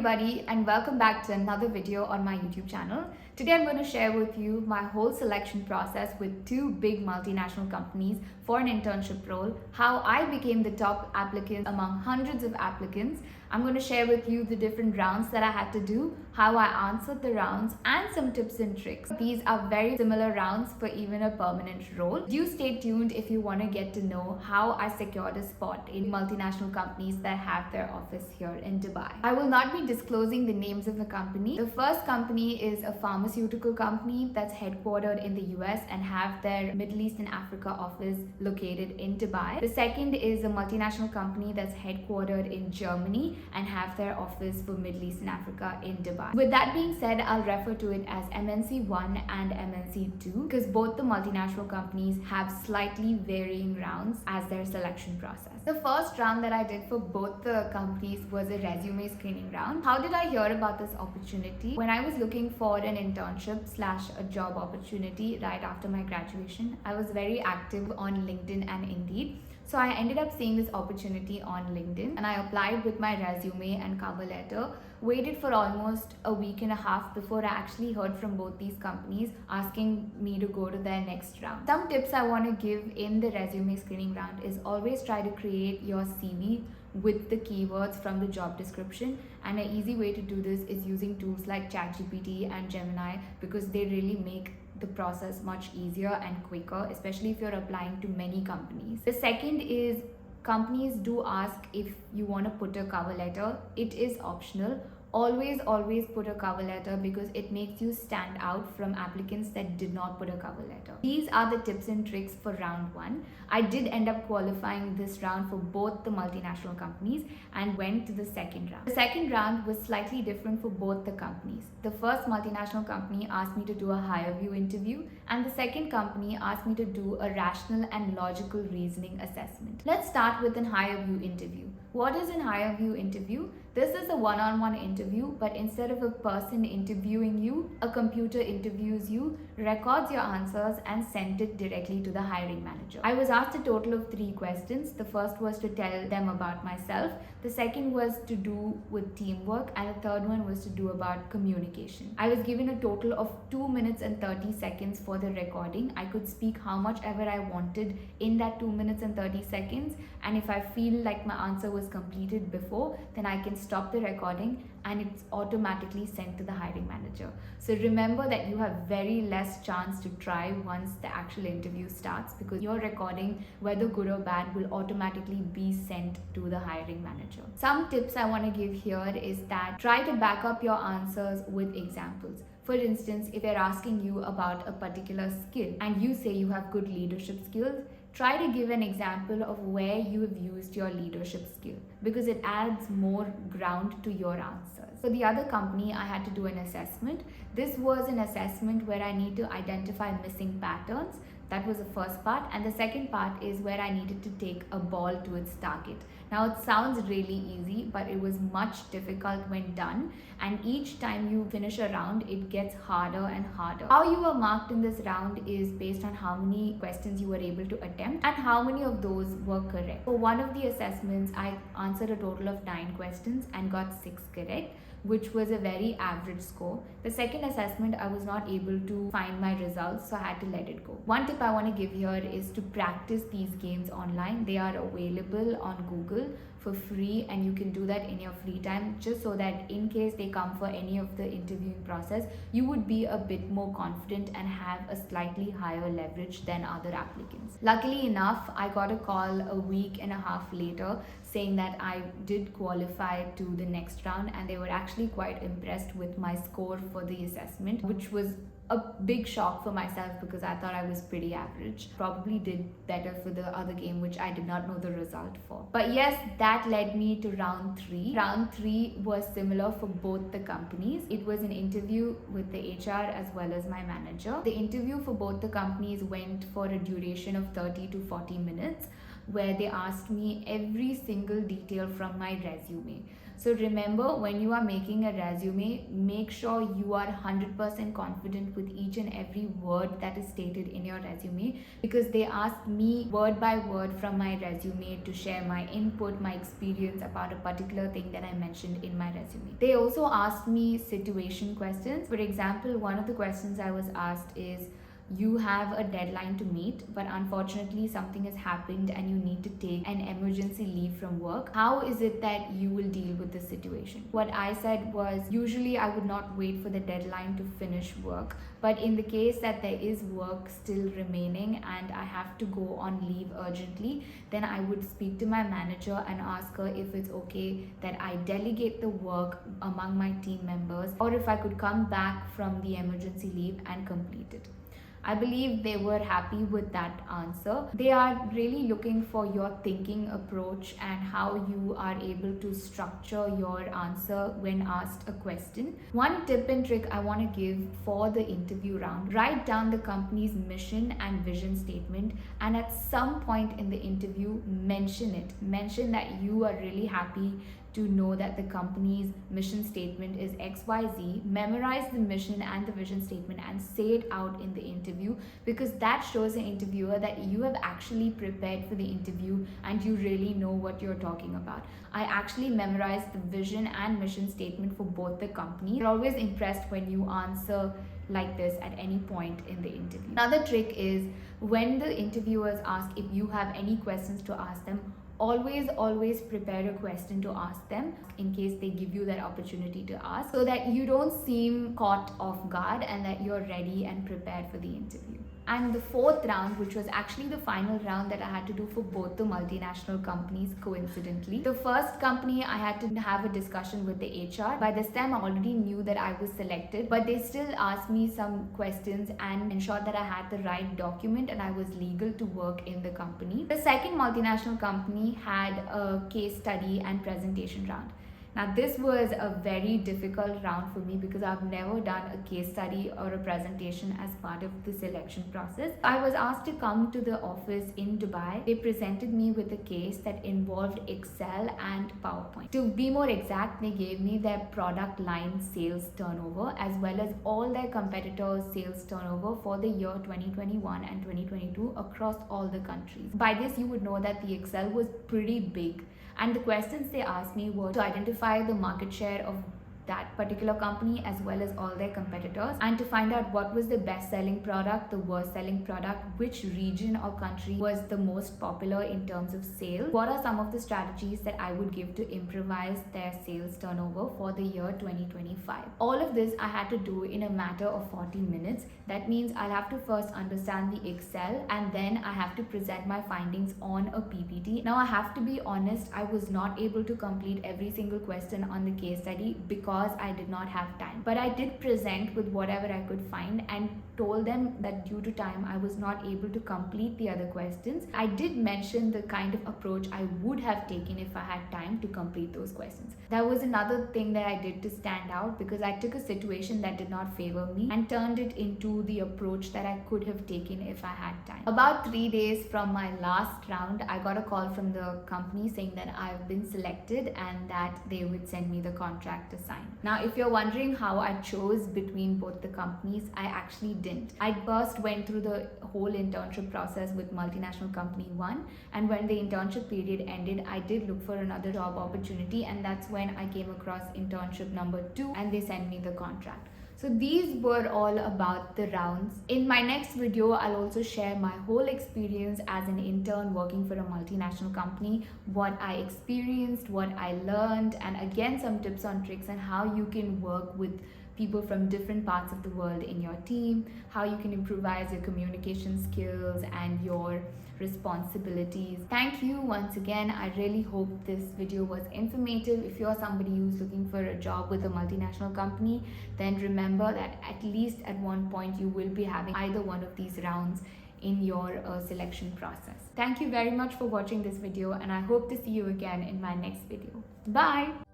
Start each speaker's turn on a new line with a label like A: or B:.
A: everybody, and welcome back to another video on my YouTube channel. Today I'm going to share with you my whole selection process with two big multinational companies for an internship role, how I became the top applicant among hundreds of applicants. I'm going to share with you the different rounds that I had to do, how I answered the rounds, and some tips and tricks. These are very similar rounds for even a permanent role. Do stay tuned if you want to get to know how I secured a spot in multinational companies that have their office here in Dubai. I will not be disclosing the names of the company. The first company is a pharmaceutical company that's headquartered in the US and have their Middle East and Africa office located in Dubai. The second is a multinational company that's headquartered in Germany and have their office for Middle East and Africa in Dubai. With that being said, I'll refer to it as MNC 1 and MNC 2 because both the multinational companies have slightly varying rounds as their selection process. The first round that I did for both the companies was a resume screening round. How did I hear about this opportunity? When I was looking for an internship / a job opportunity right after my graduation, I was very active on LinkedIn and Indeed. So I ended up seeing this opportunity on LinkedIn and I applied with my resume and cover letter, waited for almost a week and a half before I actually heard from both these companies asking me to go to their next round. Some tips I want to give in the resume screening round is always try to create your CV with the keywords from the job description, and an easy way to do this is using tools like ChatGPT and Gemini because they really make the process much easier and quicker, especially if you're applying to many companies. The second is companies do ask if you want to put a cover letter. It is optional. Always put a cover letter because it makes you stand out from applicants that did not put a cover letter. These are the tips and tricks for round 1. I did end up qualifying this round for both the multinational companies and went to the second round. The second round was slightly different for both the companies. The first multinational company asked me to do a higher view interview and the second company asked me to do a rational and logical reasoning assessment. Let's start with an higher view interview. What is an higher view interview? This is a one-on-one interview, but instead of a person interviewing you, a computer interviews you, records your answers and sends it directly to the hiring manager. I was asked a total of 3 questions. The first was to tell them about myself. The second was to do with teamwork and the third one was to do about communication. I was given a total of 2 minutes and 30 seconds for the recording. I could speak how much ever I wanted in that 2 minutes and 30 seconds, and if I feel like my answer was completed before, then I can stop the recording and it's automatically sent to the hiring manager. So remember that you have very less chance to try once the actual interview starts because your recording, whether good or bad, will automatically be sent to the hiring manager. Some tips I want to give here is that try to back up your answers with examples. For instance, if they're asking you about a particular skill and you say you have good leadership skills, try to give an example of where you have used your leadership skill because it adds more ground to your answers. For the other company, I had to do an assessment. This was an assessment where I need to identify missing patterns. That was the first part, and the second part is where I needed to take a ball to its target. Now it sounds really easy, but it was much difficult when done, and each time you finish a round, it gets harder and harder. How you were marked in this round is based on how many questions you were able to attempt and how many of those were correct. For one of the assessments, I answered a total of 9 questions and got 6 correct, which was a very average score. The second assessment, I was not able to find my results, so I had to let it go. One tip I want to give here is to practice these games online. They are available on Google for free and you can do that in your free time just so that in case they come for any of the interviewing process, you would be a bit more confident and have a slightly higher leverage than other applicants. Luckily enough, I got a call a week and a half later saying that I did qualify to the next round and they were actually quite impressed with my score for the assessment, which was a big shock for myself because I thought I was pretty average. Probably did better for the other game, which I did not know the result for. But yes, that led me to round 3. Round 3 was similar for both the companies. It was an interview with the HR as well as my manager. The interview for both the companies went for a duration of 30 to 40 minutes where they asked me every single detail from my resume. So remember, when you are making a resume, make sure you are 100% confident with each and every word that is stated in your resume, because they asked me word by word from my resume to share my input, my experience about a particular thing that I mentioned in my resume. They also asked me situation questions. For example, one of the questions I was asked is, you have a deadline to meet, but unfortunately something has happened and you need to take an emergency leave from work. How is it that you will deal with this situation? What I said was, usually I would not wait for the deadline to finish work, but in the case that there is work still remaining and I have to go on leave urgently, then I would speak to my manager and ask her if it's okay that I delegate the work among my team members, or if I could come back from the emergency leave and complete it. I believe they were happy with that answer. They are really looking for your thinking approach and how you are able to structure your answer when asked a question. One tip and trick I want to give for the interview round: write down the company's mission and vision statement, and at some point in the interview, mention it. Mention that you are really happy to know that the company's mission statement is XYZ. Memorize the mission and the vision statement and say it out in the interview, because that shows the interviewer that you have actually prepared for the interview and you really know what you're talking about. I actually memorized the vision and mission statement for both the companies. They're always impressed when you answer like this at any point in the interview. Another trick is, when the interviewers ask if you have any questions to ask them, always prepare a question to ask them in case they give you that opportunity to ask, so that you don't seem caught off guard and that you're ready and prepared for the interview. And the fourth round, which was actually the final round that I had to do for both the multinational companies, coincidentally. The first company, I had to have a discussion with the HR. By this time, I already knew that I was selected, but they still asked me some questions and ensured that I had the right document and I was legal to work in the company. The second multinational company had a case study and presentation round. Now, this was a very difficult round for me because I've never done a case study or a presentation as part of the selection process. I was asked to come to the office in Dubai. They presented me with a case that involved Excel and PowerPoint. To be more exact, they gave me their product line sales turnover as well as all their competitors' sales turnover for the year 2021 and 2022 across all the countries. By this, you would know that the Excel was pretty big. And the questions they asked me were to identify the market share of that particular company as well as all their competitors, and to find out what was the best selling product, the worst selling product, which region or country was the most popular in terms of sales, what are some of the strategies that I would give to improvise their sales turnover for the year 2025. All of this I had to do in a matter of 40 minutes. That means I'll have to first understand the Excel and then I have to present my findings on a PPT. Now, I have to be honest, I was not able to complete every single question on the case study because I did not have time. But I did present with whatever I could find and told them that due to time I was not able to complete the other questions. I did mention the kind of approach I would have taken if I had time to complete those questions. That was another thing that I did to stand out, because I took a situation that did not favor me and turned it into the approach that I could have taken if I had time. About 3 days from my last round, I got a call from the company saying that I've been selected and that they would send me the contract to sign. Now, if you're wondering how I chose between both the companies, I actually didn't. I first went through the whole internship process with multinational company 1, and when the internship period ended, I did look for another job opportunity, and that's when I came across internship number 2 and they sent me the contract. So these were all about the rounds. In my next video, I'll also share my whole experience as an intern working for a multinational company, what I experienced, what I learned, and again, some tips and tricks on how you can work with people from different parts of the world in your team, how you can improvise your communication skills and your responsibilities. Thank you once again. I really hope this video was informative. If you're somebody who's looking for a job with a multinational company, then remember that at least at one point you will be having either one of these rounds in your selection process. Thank you very much for watching this video, and I hope to see you again in my next video. Bye!